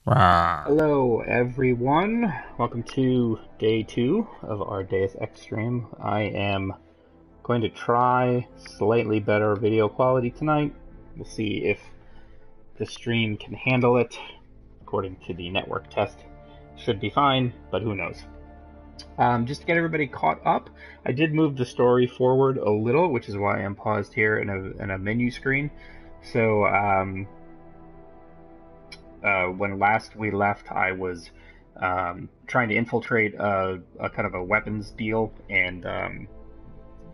Rah. Hello everyone, welcome to day 2 of our Deus Ex stream. I am going to try slightly better video quality tonight. We'll see if the stream can handle it. According to the network test, should be fine, but who knows. Just to get everybody caught up, I did move the story forward a little, which is why I'm paused here in a menu screen. So when last we left, I was trying to infiltrate a kind of a weapons deal, and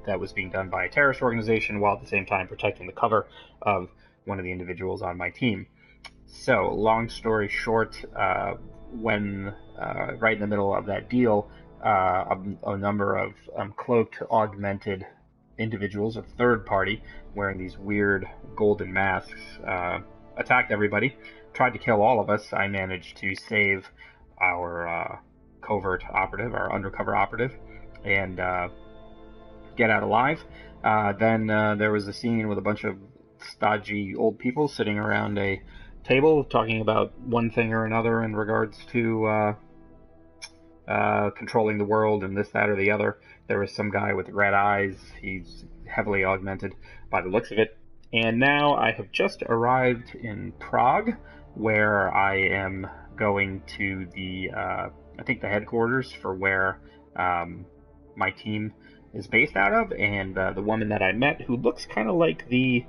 that was being done by a terrorist organization while at the same time protecting the cover of one of the individuals on my team. So, long story short, when right in the middle of that deal, a number of cloaked, augmented individuals, a third party, wearing these weird golden masks, attacked everybody, tried to kill all of us. I managed to save our covert operative, our undercover operative, and get out alive. Then there was a scene with a bunch of stodgy old people sitting around a table talking about one thing or another in regards to controlling the world and this, that, or the other. There was some guy with red eyes. He's heavily augmented by the looks of it. And now I have just arrived in Prague, where I am going to the, I think the headquarters for where my team is based out of, and the woman that I met, who looks kind of like the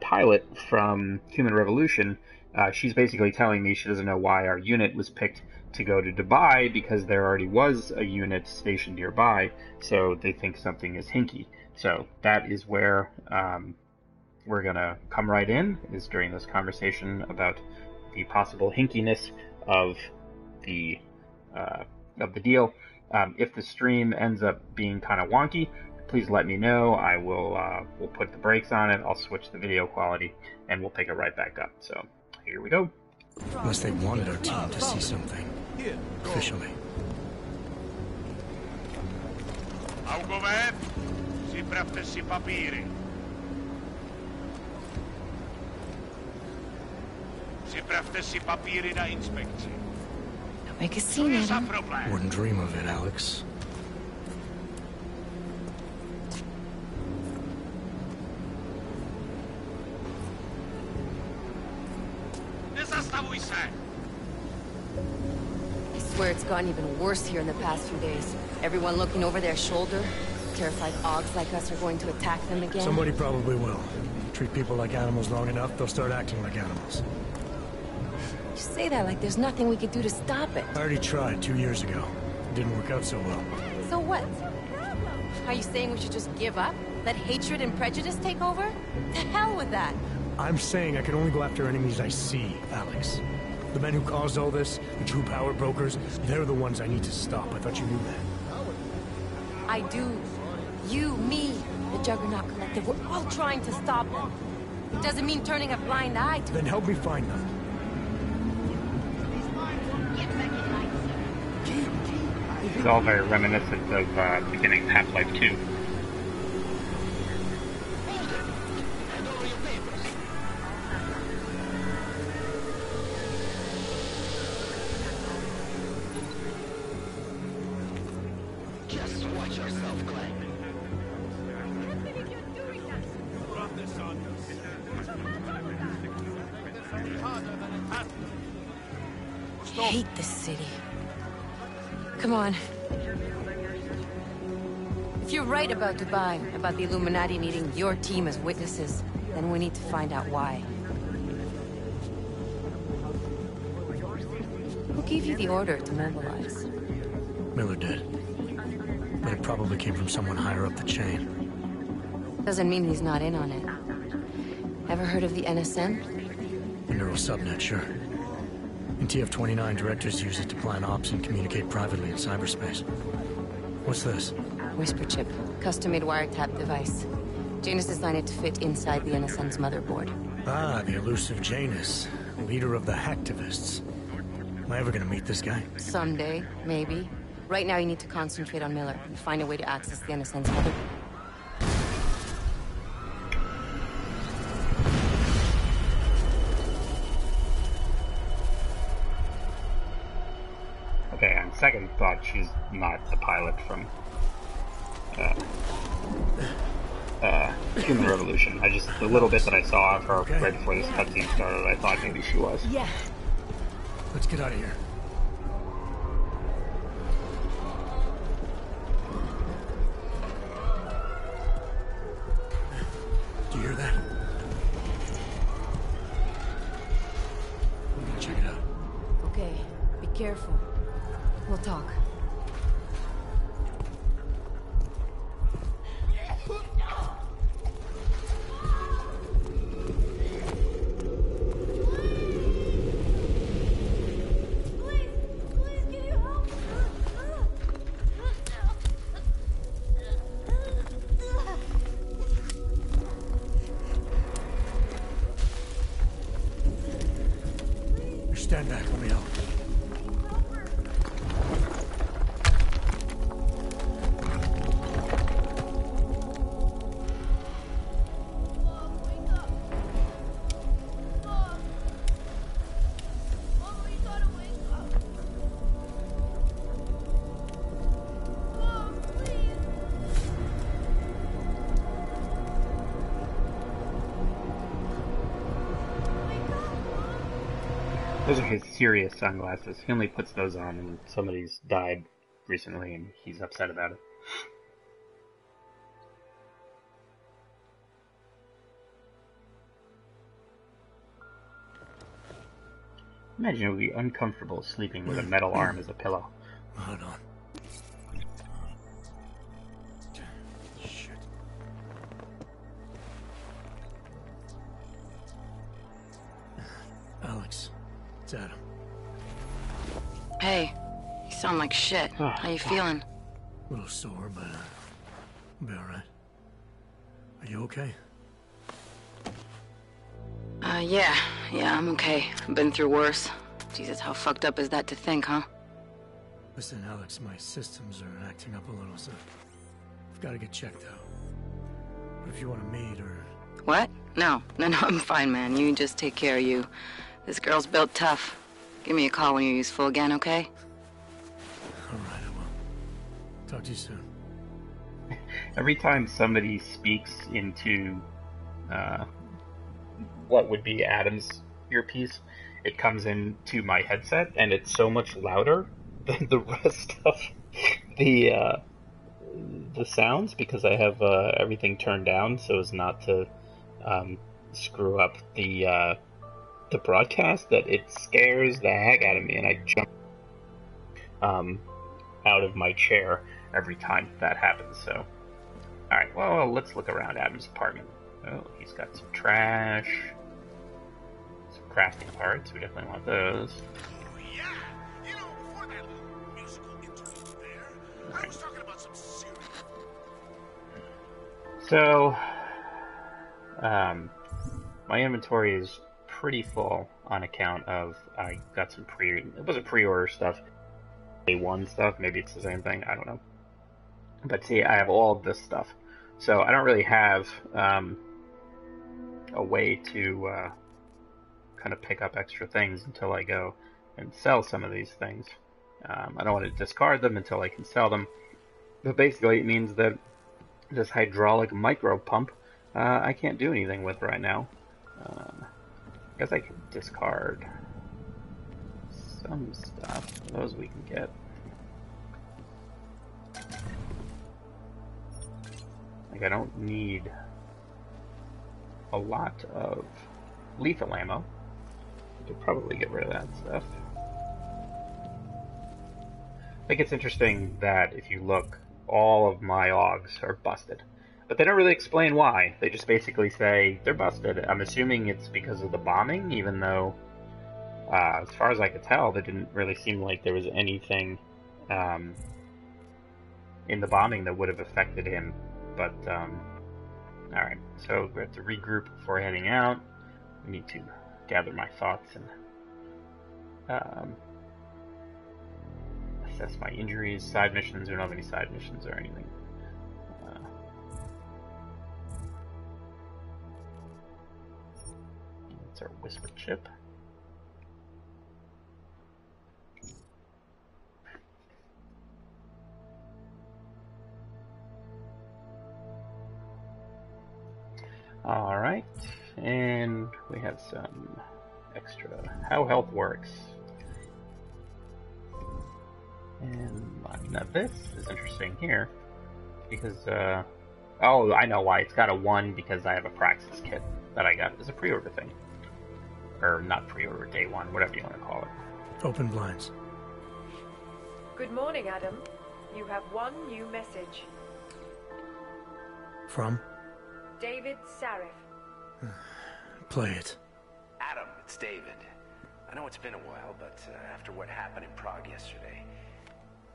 pilot from Human Revolution, she's basically telling me she doesn't know why our unit was picked to go to Dubai, because there already was a unit stationed nearby, so they think something is hinky. So that is where we're gonna come right in, is during this conversation about the possible hinkiness of the deal. If the stream ends up being kind of wonky, please let me know. I will we'll put the brakes on it. I'll switch the video quality, and we'll pick it right back up. So here we go. Unless they wanted our team to see something officially. Don't make a scene, Adam. Wouldn't dream of it, Alex. I swear it's gotten even worse here in the past few days. Everyone looking over their shoulder. Terrified Augs like us are going to attack them again. Somebody probably will. Treat people like animals long enough, they'll start acting like animals. You say that like there's nothing we could do to stop it. I already tried 2 years ago. It didn't work out so well. So what? Are you saying we should just give up? Let hatred and prejudice take over? The hell with that! I'm saying I can only go after enemies I see, Alex. The men who caused all this, the true power brokers, they're the ones I need to stop. I thought you knew that. I do. You, me, the Juggernaut Collective, we're all trying to stop them. It doesn't mean turning a blind eye to it. Then help me find them. This is all very reminiscent of beginning of Half-Life 2. Just watch yourself, Glenn. I hate this city. Come on. If you're right about Dubai, about the Illuminati needing your team as witnesses, then we need to find out why. Who gave you the order to mobilize? Miller did. But it probably came from someone higher up the chain. Doesn't mean he's not in on it. Ever heard of the NSN? A neural subnet, sure. In TF-29, directors use it to plan ops and communicate privately in cyberspace. What's this? Whisper chip. Custom-made wiretap device. Janus designed it to fit inside the NSN's motherboard. Ah, the elusive Janus. Leader of the hacktivists. Am I ever gonna meet this guy? Someday, maybe. Right now you need to concentrate on Miller and find a way to access the NSN's motherboard. second thought she's not the pilot from Human Revolution. The little bit that I saw of her right before this cutscene started, I thought maybe she was. Yeah. Let's get out of here. Do you hear that? I'm gonna check it out. Okay, be careful. We'll talk. Stand back, let me help. Those are his serious sunglasses. He only puts those on when somebody's died recently and he's upset about it. Imagine it would be uncomfortable sleeping with a metal arm as a pillow. Hold on. Shit. Alex, it's Adam. Hey, you sound like shit. How you feeling? A little sore, but I'll be alright. Are you okay? Yeah, I'm okay. I've been through worse. Jesus, how fucked up is that to think, huh? Listen, Alex, my systems are acting up a little, so I've got to get checked out. But if you want to meet or... What? No, I'm fine, man. You just take care of you. This girl's built tough. Give me a call when you're useful again, okay? Alright, I will. Talk to you soon. Every time somebody speaks into what would be Adam's earpiece, it comes into my headset, and it's so much louder than the rest of the sounds because I have everything turned down so as not to screw up the broadcast, that it scares the heck out of me, and I jump out of my chair every time that happens. So, alright, well, let's look around Adam's apartment. Oh, he's got some trash, some crafting parts. We definitely want those. Oh, yeah. You know, before that little musical interlude there, I was talking about some serious... So, my inventory is pretty full on account of I got some it wasn't pre-order stuff, A1 stuff, maybe it's the same thing, I don't know. But see, I have all of this stuff, so I don't really have a way to kind of pick up extra things until I go and sell some of these things. I don't want to discard them until I can sell them, but basically it means that this hydraulic micro pump I can't do anything with right now. I guess I can discard some stuff. Those we can get. Like, I don't need a lot of lethal ammo. I could probably get rid of that stuff. I think it's interesting that if you look, all of my AUGs are busted. But they don't really explain why. They just basically say they're busted. I'm assuming it's because of the bombing, even though, as far as I could tell, there didn't really seem like there was anything in the bombing that would have affected him. But, alright, so we have to regroup before heading out. We need to gather my thoughts and assess my injuries. Side missions, we don't have any side missions or anything. That's our whisper chip. Alright, and we have some extra how health works. And now this is interesting here, because, oh, I know why. It's got a 1 because I have a Praxis kit that I got as a pre-order thing. Or not pre-order, day 1, whatever you want to call it. Open blinds. Good morning, Adam. You have one new message. From? David Sarif. Play it. Adam, it's David. I know it's been a while, but after what happened in Prague yesterday...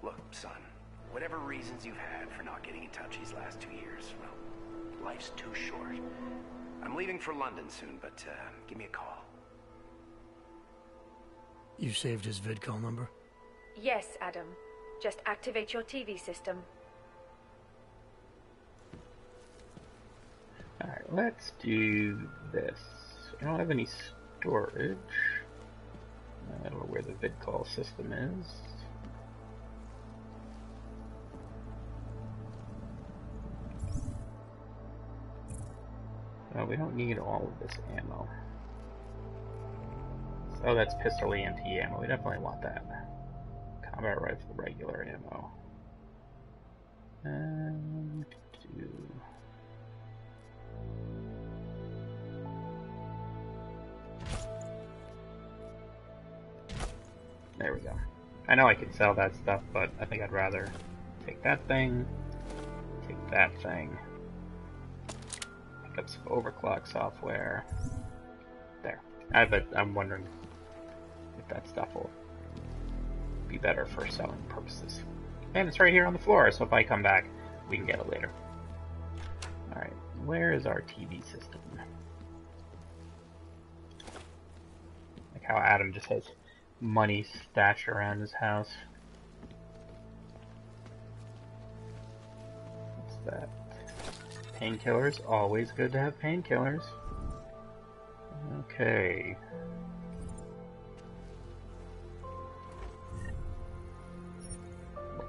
Look, son, whatever reasons you've had for not getting in touch these last 2 years, well, life's too short. I'm leaving for London soon, but give me a call. You saved his vidcall number? Yes, Adam. Just activate your TV system. Alright, let's do this. I don't have any storage. I don't know where the vidcall system is. No, we don't need all of this ammo. So that's pistol EMP ammo. We definitely want that. Combat rifle, regular ammo. And there we go. I know I could sell that stuff, but I think I'd rather take that thing, take that thing, pick up some overclock software. There. I'm wondering if that stuff will be better for selling purposes. And it's right here on the floor, so if I come back, we can get it later. Alright, where is our TV system? Like how Adam just has money stashed around his house. What's that? Painkillers, always good to have painkillers. Okay.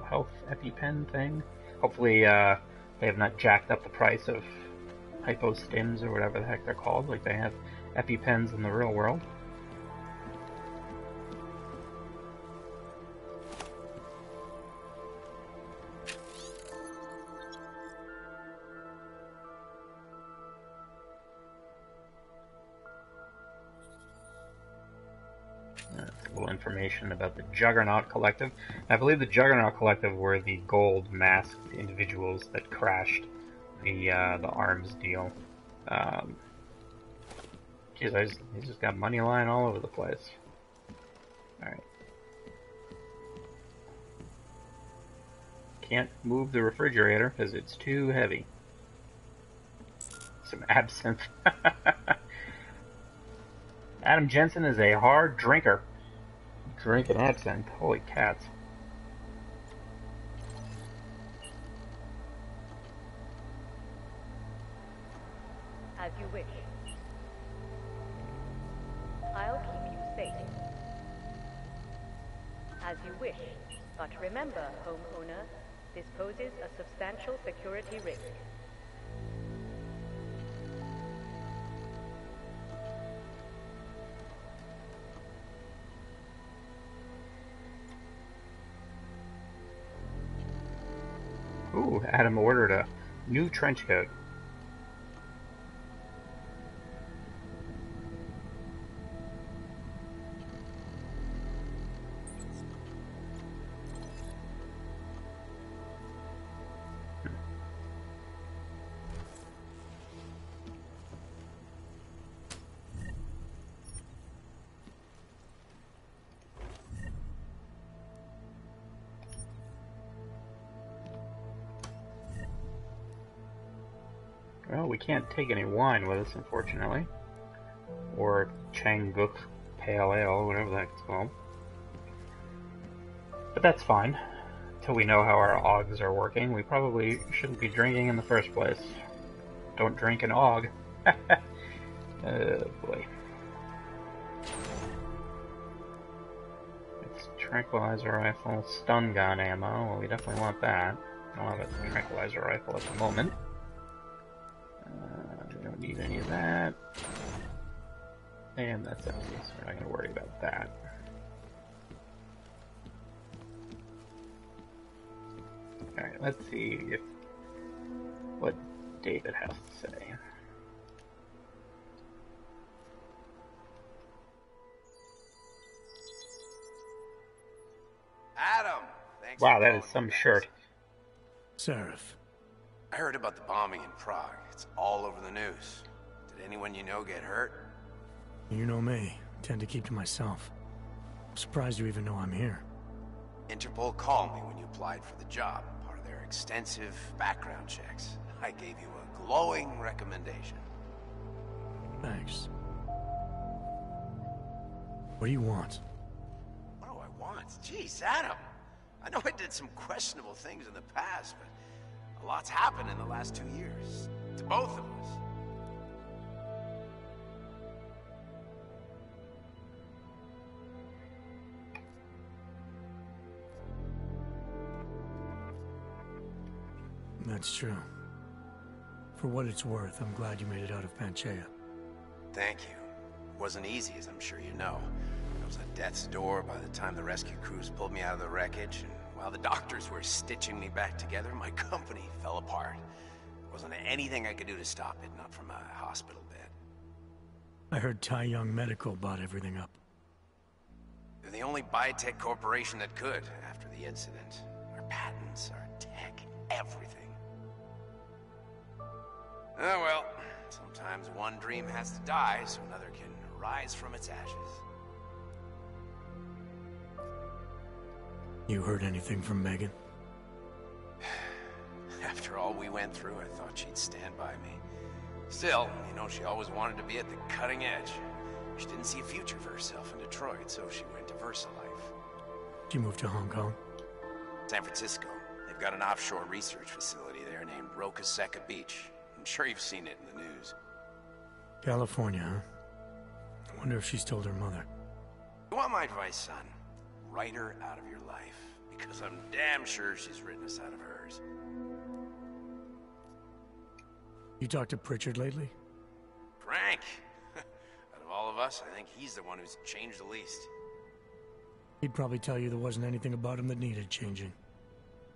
Health EpiPen thing. Hopefully, they have not jacked up the price of hypostims or whatever the heck they're called, like they have EpiPens in the real world. Information about the Juggernaut Collective. I believe the Juggernaut Collective were the gold masked individuals that crashed the arms deal. Jeez, he's just got money lying all over the place. Alright. Can't move the refrigerator because it's too heavy. Some absinthe. Adam Jensen is a hard drinker. Drinking absinthe. Holy cats. As you wish. I'll keep you safe. As you wish. But remember, homeowner, this poses a substantial security risk. Ooh, Adam ordered a new trench coat. Well, we can't take any wine with us, unfortunately. Or Changguk Pale Ale, whatever the heck it's called. But that's fine. Until we know how our augs are working, we probably shouldn't be drinking in the first place. Don't drink an aug. Oh boy. It's tranquilizer rifle, stun gun ammo. Well, we definitely want that. I don't have a tranquilizer rifle at the moment. We don't need any of that. And that's empty, so we're not going to worry about that. Alright, let's see what David has to say. Adam! Thanks Wow, for that calling is some me back. shirt. Seraph. I heard about the bombing in Prague. It's all over the news. Did anyone you know get hurt? You know me. Tend to keep to myself. I'm surprised you even know I'm here. Interpol called me when you applied for the job, part of their extensive background checks. I gave you a glowing recommendation. Thanks. What do you want? What do I want? Jeez, Adam. I know I did some questionable things in the past, but a lot's happened in the last 2 years. To both of us. That's true. For what it's worth, I'm glad you made it out of Panchaea. Thank you. It wasn't easy, as I'm sure you know. I was at death's door by the time the rescue crews pulled me out of the wreckage, and while the doctors were stitching me back together, my company fell apart. There wasn't anything I could do to stop it, not from a hospital bed. I heard Tai Young Medical bought everything up. They're the only biotech corporation that could after the incident. Our patents, our tech, everything. Oh well, sometimes one dream has to die so another can rise from its ashes. You heard anything from Megan? After all we went through, I thought she'd stand by me. Still, you know, she always wanted to be at the cutting edge. She didn't see a future for herself in Detroit, so she went to VersaLife. She moved to Hong Kong? San Francisco. They've got an offshore research facility there named Roca Seca Beach. I'm sure you've seen it in the news. California, huh? I wonder if she's told her mother. You want my advice, son? Write her out of your life. Because I'm damn sure she's written us out of hers. You talked to Pritchard lately? Frank! Out of all of us, I think he's the one who's changed the least. He'd probably tell you there wasn't anything about him that needed changing.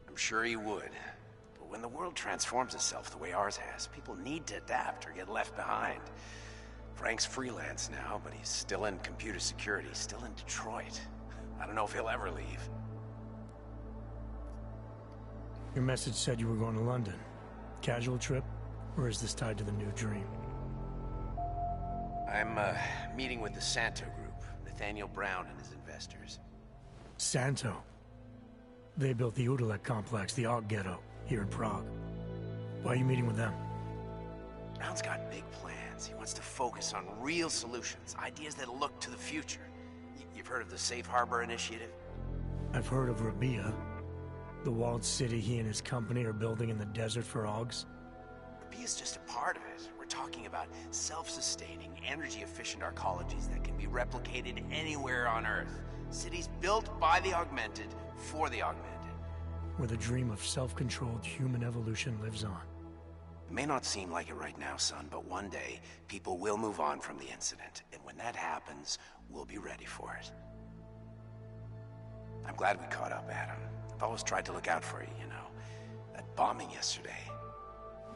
I'm sure he would. But when the world transforms itself the way ours has, people need to adapt or get left behind. Frank's freelance now, but he's still in computer security, still in Detroit. I don't know if he'll ever leave. Your message said you were going to London. Casual trip? Or is this tied to the new dream? I'm meeting with the Santo Group, Nathaniel Brown and his investors. Santo? They built the Udalek complex, the Og Ghetto, here in Prague. Why are you meeting with them? Brown's got big plans. He wants to focus on real solutions, ideas that look to the future. You've heard of the Safe Harbor Initiative? I've heard of Rabia, the walled city he and his company are building in the desert for Ogs. Rabia's just a part of it. We're talking about self-sustaining, energy-efficient arcologies that can be replicated anywhere on Earth. Cities built by the augmented, for the augmented. Where the dream of self-controlled human evolution lives on. It may not seem like it right now, son, but one day, people will move on from the incident. And when that happens, we'll be ready for it. I'm glad we caught up, Adam. I've always tried to look out for you, you know. That bombing yesterday.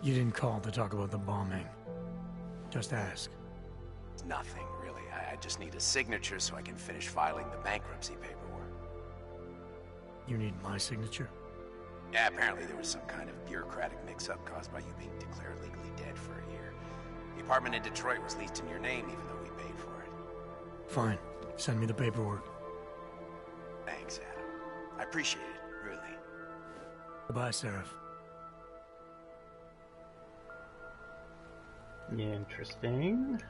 You didn't call to talk about the bombing. Just ask. It's nothing, really. I just need a signature so I can finish filing the bankruptcy paperwork. You need my signature? Yeah, apparently there was some kind of bureaucratic mix-up caused by you being declared legally dead for a year. The apartment in Detroit was leased in your name even though we paid for it. Fine. Send me the paperwork. Thanks, Adam. I appreciate it, really. Goodbye, Seraph. Interesting.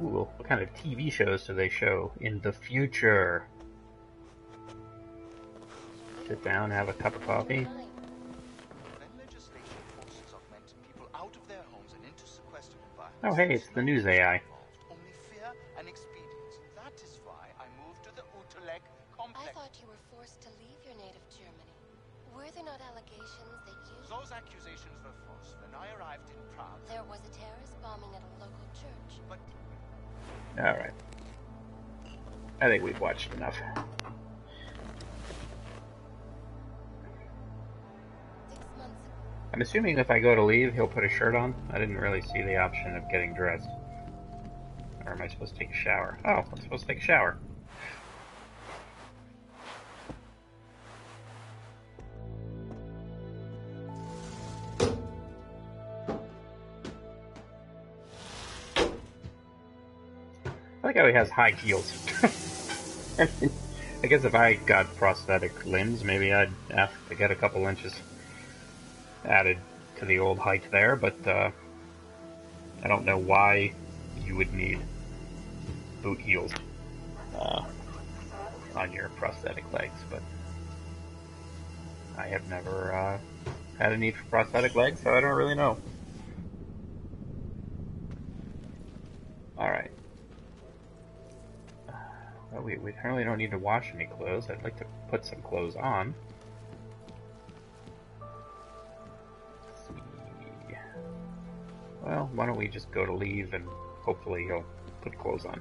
Ooh, what kind of TV shows do they show in the future? Sit down, have a cup of coffee. Oh hey, it's the news AI. I thought you were forced to leave your native Germany. Were there not allegations that you... Those accusations were false. When I arrived in Prague... There was a terrorist bomb bombing at a local church. Alright. I think we've watched enough. 6 months ago. I'm assuming if I go to leave, he'll put a shirt on. I didn't really see the option of getting dressed. Or am I supposed to take a shower? Oh, I'm supposed to take a shower. I like how he has high heels. I mean, I guess if I got prosthetic limbs, maybe I'd ask to get a couple inches added to the old height there, but I don't know why you would need boot heels on your prosthetic legs, but I have never had a need for prosthetic legs, so I don't really know. Alright. Well, we apparently don't need to wash any clothes. I'd like to put some clothes on. Let's see. Well, why don't we just go to leave and hopefully he'll put clothes on.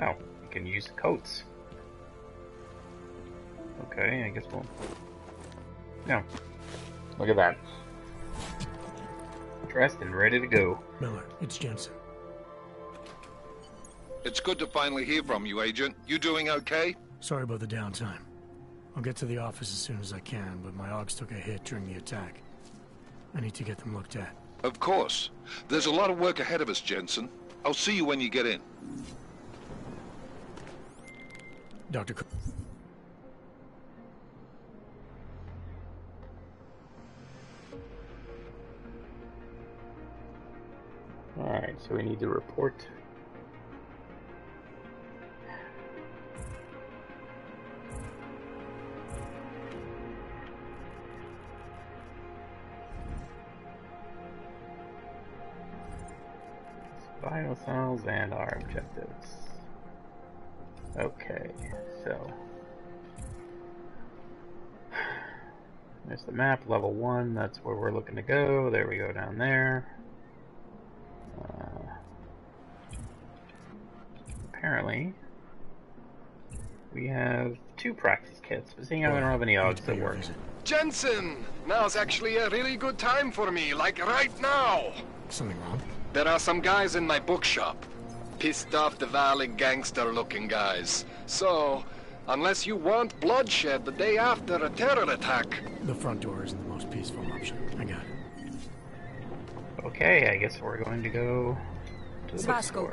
Oh, you can use coats. Okay, I guess we'll... No. Look at that. Dressed and ready to go. Miller, it's Jensen. It's good to finally hear from you, Agent. You doing okay? Sorry about the downtime. I'll get to the office as soon as I can, but my Augs took a hit during the attack. I need to get them looked at. Of course. There's a lot of work ahead of us, Jensen. I'll see you when you get in. Dr. Alright, so we need to report. Vital cells and our objectives. Okay, so there's the map, level 1, that's where we're looking to go. There we go down there. Apparently, we have 2 practice kits, but seeing how we don't have any Augs that work. Jensen! Now's actually a really good time for me, like right now! Something wrong? There are some guys in my bookshop. Pissed off the Valley gangster-looking guys. So, unless you want bloodshed the day after a terror attack... The front door isn't the most peaceful option. I got it. Okay, I guess we're going to go to the bookstore.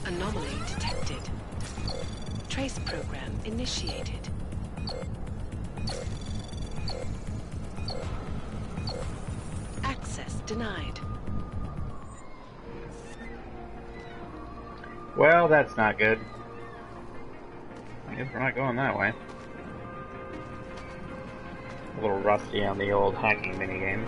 Anomaly detected. Trace program initiated. Access denied. Well, that's not good. I guess we're not going that way. A little rusty on the old hacking minigame.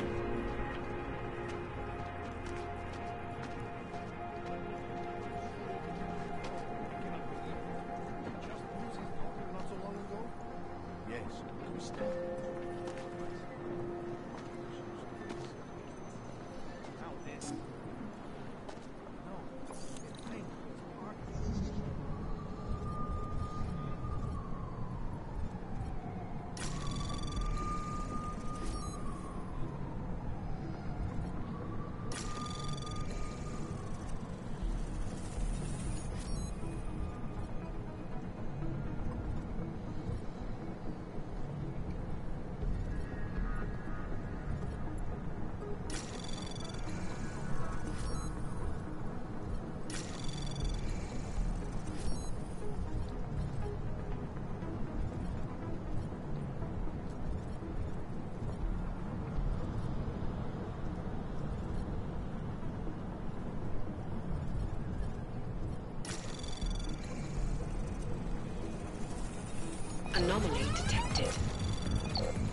Anomaly detected.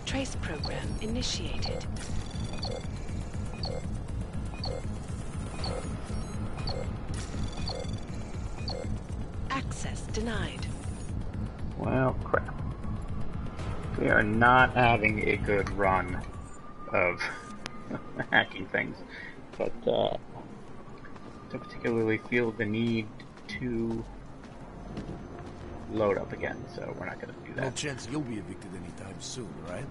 Trace program initiated. Access denied. Well, crap. We are not having a good run of hacking things, but don't particularly feel the need to load up again, so we're not going to do that. No chance you'll be evicted anytime soon, right?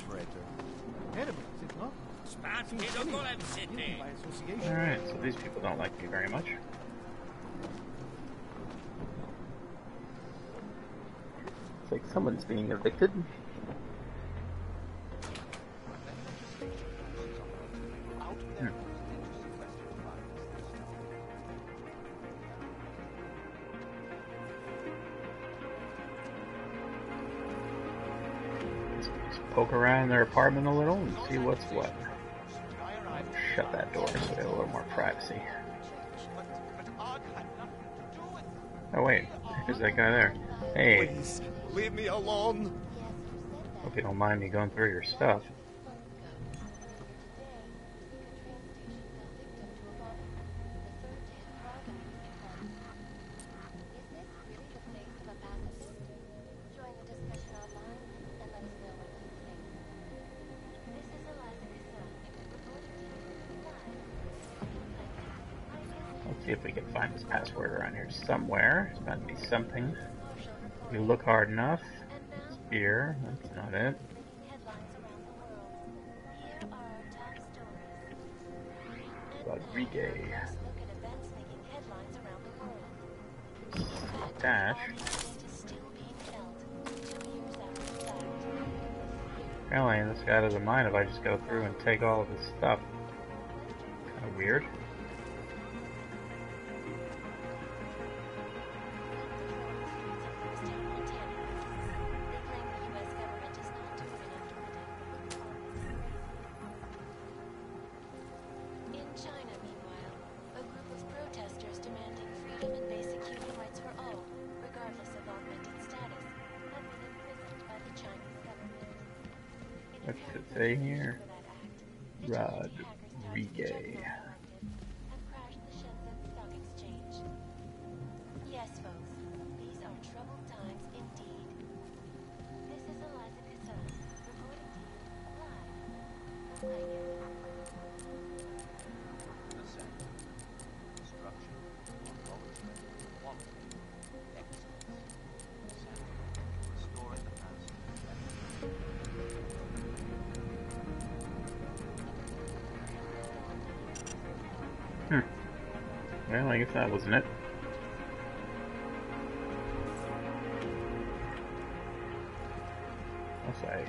Traitor. Alright, so these people don't like me very much. It's like someone's being evicted. Poke around their apartment a little and see what's what. Shut that door so we have a little more privacy. Oh wait, there's that guy there. Hey. Please, leave me alone. Hope you don't mind me going through your stuff. Let's see if we can find this password around here somewhere. There's bound to be something. If you look hard enough. It's here. That's not it. Rodriguez. Dash. Apparently this guy doesn't mind if I just go through and take all of his stuff. Kind of weird. What's it say here? Rodriguez. Yes, folks, these are troubled times indeed. This is Eliza Casson, reporting to you live from Vegas. Well, I guess that wasn't it. I'll say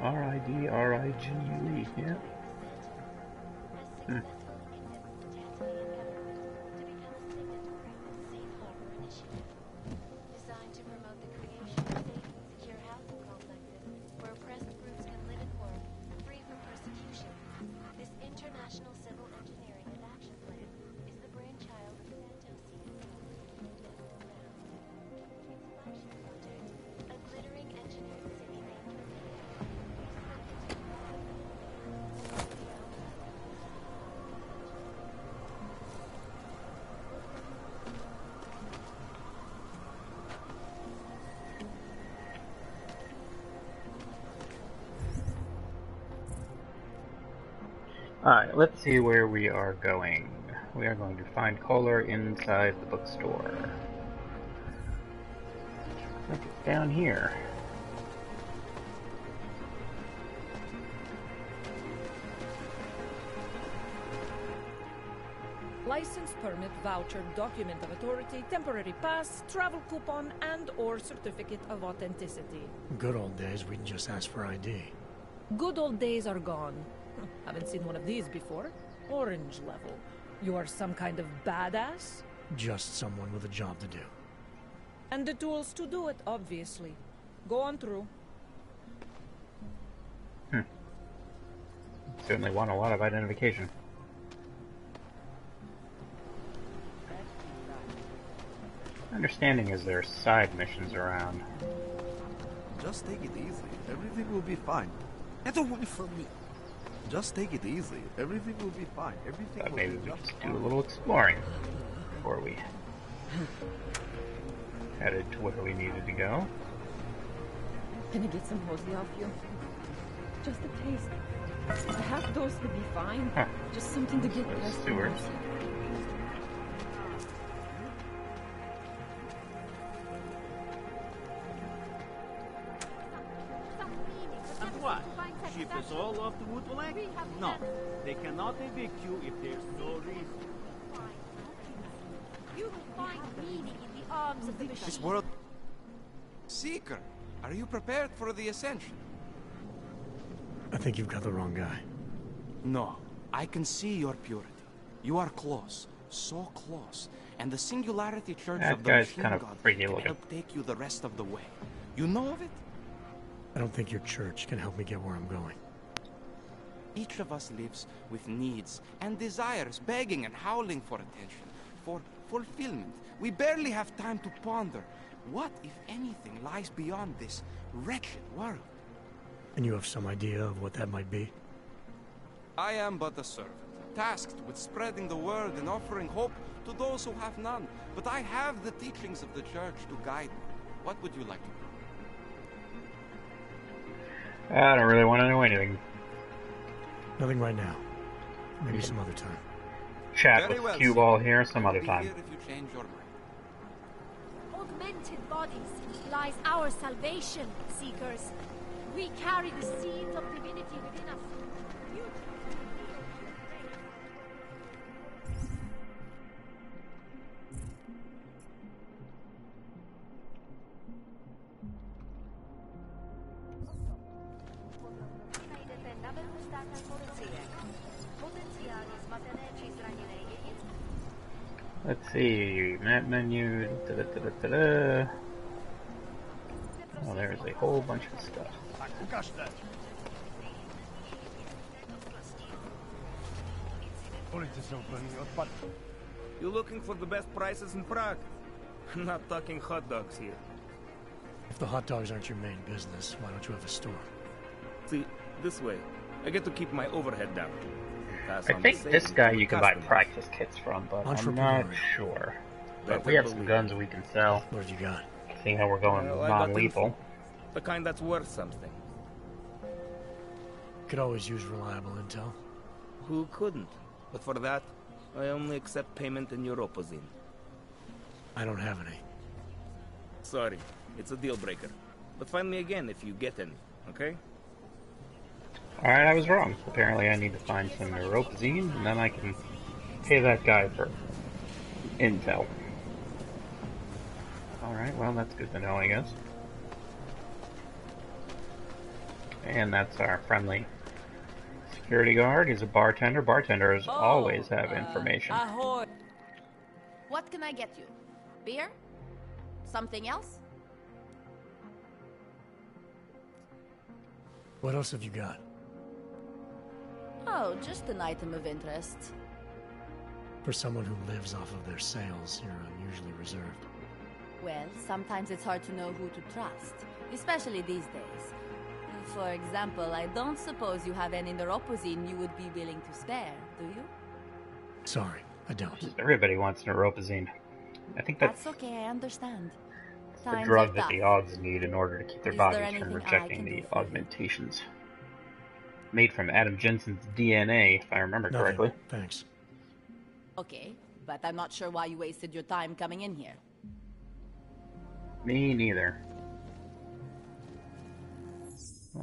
R-I-D-R-I-G-U-E, yeah. Designed to promote the creation of safe and secure housing complexes where oppressed groups can live and work free from persecution. This international civil engineering and action plan is the brainchild of Santosian. Its flagship project, a glittering engineered city named Alright, let's see where we are going. We are going to find Kohler inside the bookstore. I think it's down here. License, permit, voucher, document of authority, temporary pass, travel coupon, and/or certificate of authenticity. Good old days, we'd just ask for ID. Good old days are gone. Haven't seen one of these before. Orange level. You are some kind of badass? Just someone with a job to do. And the tools to do it, obviously. Go on through. Certainly want a lot of identification. Understanding is there side missions around. Just take it easy. Everything will be fine. Get away from me. Just take it easy. Everything will be fine. Everything Thought will maybe be we just just fine. do a little exploring before we headed to where we needed to go. Can I get some hosey off you? Just a taste. A half dose would be fine. Huh. Just something to get Those past the stewards. mercy. And what? Ship us all off to Woodwalk? No, they cannot evict you if there's no reason. You will find meaning in the arms of the machine. This world... Seeker, are you prepared for the Ascension? I think you've got the wrong guy. No, I can see your purity. You are close, so close. And the Singularity Church That of the guy's Machine kind of God freaky can looking. help take you the rest of the way. You know of it? I don't think your church can help me get where I'm going. Each of us lives with needs and desires, begging and howling for attention, for fulfillment. We barely have time to ponder what, if anything, lies beyond this wretched world. And you have some idea of what that might be? I am but a servant, tasked with spreading the word and offering hope to those who have none. But I have the teachings of the church to guide me. What would you like to do? I don't really want to know anything. Nothing right now. Maybe some other time. Chat Very with well, Cue sir. Ball here some I'll other be time. here if you change your mind. Augmented bodies lies our salvation, Seekers. We carry the seeds of divinity within us. You Let's see, map menu. Da-da-da-da-da-da. Oh, there's a whole bunch of stuff. You looking for the best prices in Prague? I'm not talking hot dogs here. If the hot dogs aren't your main business, why don't you have a store? See, this way, I get to keep my overhead down. Pass I on think the this savings guy to you the can buy customers. practice kits from, but I'm not Entrepreneurial. sure. But Better we have some believe guns we can sell. What have you got? Seeing how we're going Well, I got non-lethal. info. The kind that's worth something. Could always use reliable intel. Who couldn't? But for that, I only accept payment in Europozine. I don't have any. Sorry, it's a deal breaker. But find me again if you get any, okay? Alright, I was wrong. Apparently I need to find some Europazine, and then I can pay that guy for intel. Alright, well that's good to know, I guess. And that's our friendly security guard. He's a bartender. Bartenders always have information. Ahoy! What can I get you? Beer? Something else? What else have you got? Oh, just an item of interest. For someone who lives off of their sales, you're unusually reserved. Well, sometimes it's hard to know who to trust, especially these days. For example, I don't suppose you have any Neuropozine you would be willing to spare, do you? Sorry, I don't. Everybody wants Neuropazine. I think that's okay, I understand. the Times drug are that the tough. Augs need in order to keep their Is there bodies anything from I rejecting can the do for you? augmentations. Made from Adam Jensen's DNA, if I remember Nothing. correctly. Thanks. Okay, but I'm not sure why you wasted your time coming in here. Me neither.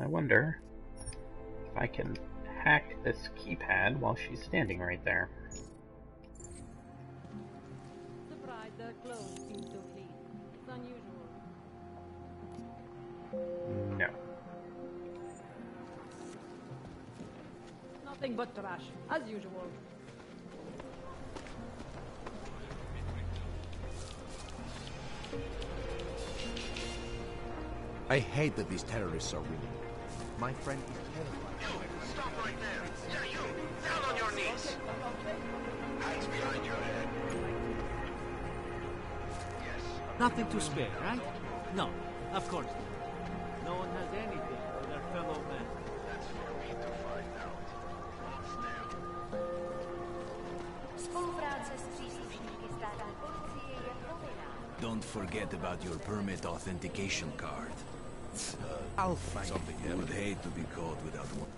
I wonder if I can hack this keypad while she's standing right there. Surprised their clothes seem so clean. It's unusual. No. Nothing but trash, as usual. I hate that these terrorists are winning. My friend is terrified. Stop right there. Yeah, you. Down on your knees. Hands behind your head. Yes. Nothing to spare, right? No, of course not. No one has anything for their fellow man. That's for me to find out. Don't forget about your permit authentication card. I'll find something you would hate to be caught without one.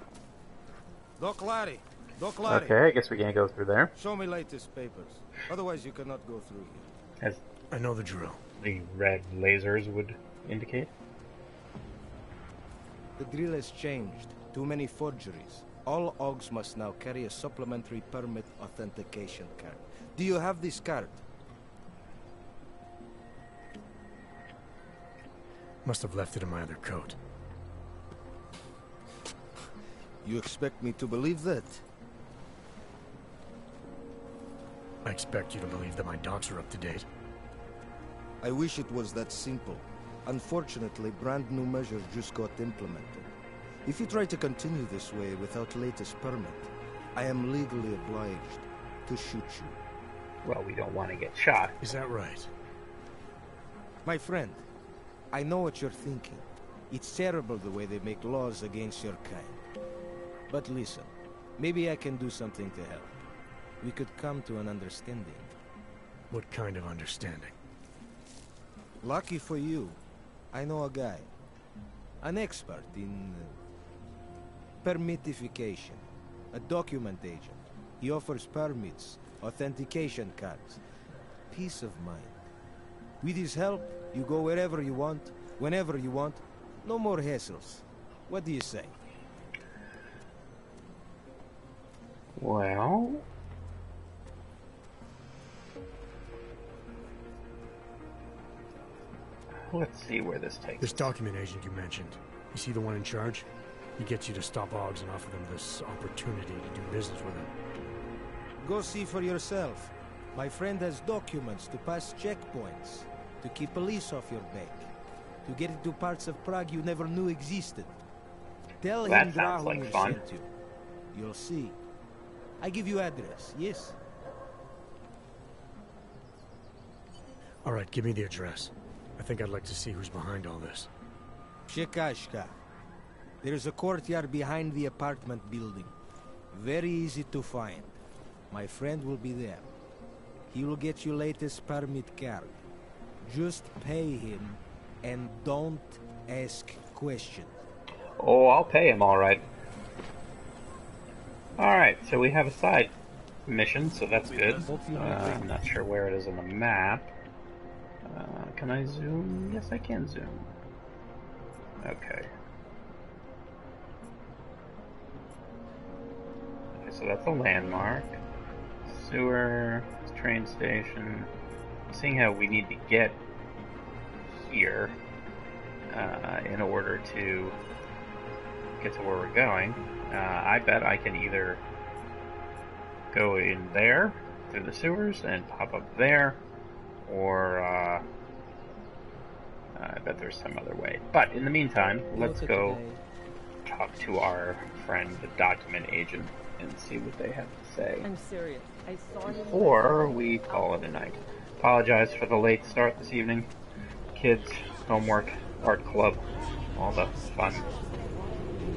Doc Larry. Doc Larry. Okay, I guess we can't go through there. Show me latest papers. Otherwise you cannot go through here. As I know the drill. the red lasers would indicate. The drill has changed. Too many forgeries. All OGs must now carry a supplementary permit authentication card. Do you have this card? Must have left it in my other coat. You expect me to believe that? I expect you to believe that my docs are up to date. I wish it was that simple. Unfortunately, brand new measures just got implemented. If you try to continue this way without latest permit, I am legally obliged to shoot you. Well, we don't want to get shot. Is that right? My friend, I know what you're thinking. It's terrible the way they make laws against your kind. But listen, maybe I can do something to help. We could come to an understanding. What kind of understanding? Lucky for you, I know a guy. An expert in permitification. A document agent. He offers permits, authentication cards. Peace of mind. With his help, you go wherever you want, whenever you want. No more hassles. What do you say? Well... let's see where this takes This us. document agent you mentioned, you see the one in charge? He gets you to stop OGs and offer them this opportunity to do business with them. Go see for yourself. My friend has documents to pass checkpoints, to keep police off your back, to get into parts of Prague you never knew existed. Tell That him sounds like Drahomir fun. sent you. You'll see. I give you address, yes? All right, give me the address. I think I'd like to see who's behind all this. Shekashka. There is a courtyard behind the apartment building. Very easy to find. My friend will be there. He will get you latest permit card. Just pay him and don't ask questions. Oh, I'll pay him, alright. Alright, so we have a side mission, so that's good. I'm not sure where it is on the map. Can I zoom? Yes, I can zoom. Okay. Okay, so that's a landmark. Sewer, train station. Seeing how we need to get here in order to get to where we're going, I bet I can either go in there through the sewers and pop up there, or I bet there's some other way. But in the meantime, let's go talk to our friend, the document agent, and see what they have to say. I'm serious. I saw him. Or we call it a night. Apologize for the late start this evening. Kids, homework, art club, all the fun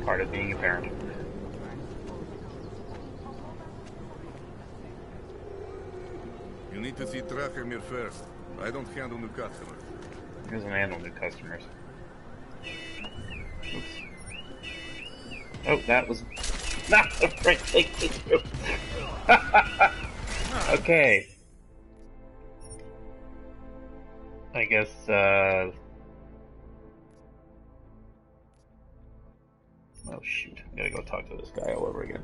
part of being a parent. You need to see Drahomir first. I don't handle new customers. He doesn't handle new customers. Oops. Oh, that was not the right thing to do. Okay. I guess, oh shoot, I gotta go talk to this guy all over again.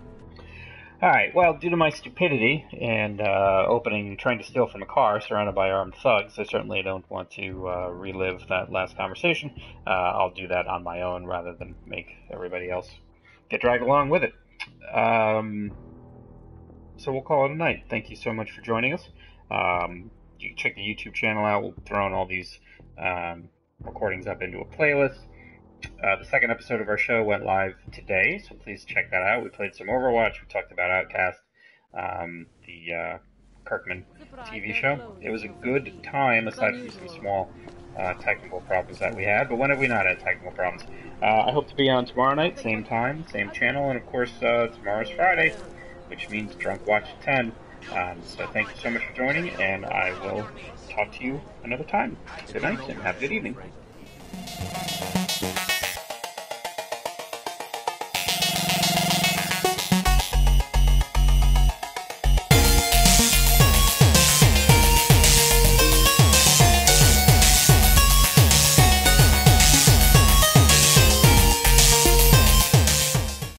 Alright, well, due to my stupidity and trying to steal from a car surrounded by armed thugs, I certainly don't want to relive that last conversation. I'll do that on my own rather than make everybody else get dragged along with it. So we'll call it a night. Thank you so much for joining us. You can check the YouTube channel out. We'll throw in all these recordings up into a playlist. The second episode of our show went live today, so please check that out. We played some Overwatch. We talked about Outcast. The Kirkman TV show. It was a good time, aside from some small technical problems that we had, but when have we not had technical problems? I hope to be on tomorrow night, same time, same channel, and of course tomorrow's Friday, which means Drunk Watch at 10. So thank you so much for joining, and I will talk to you another time. Good night, and have a good evening.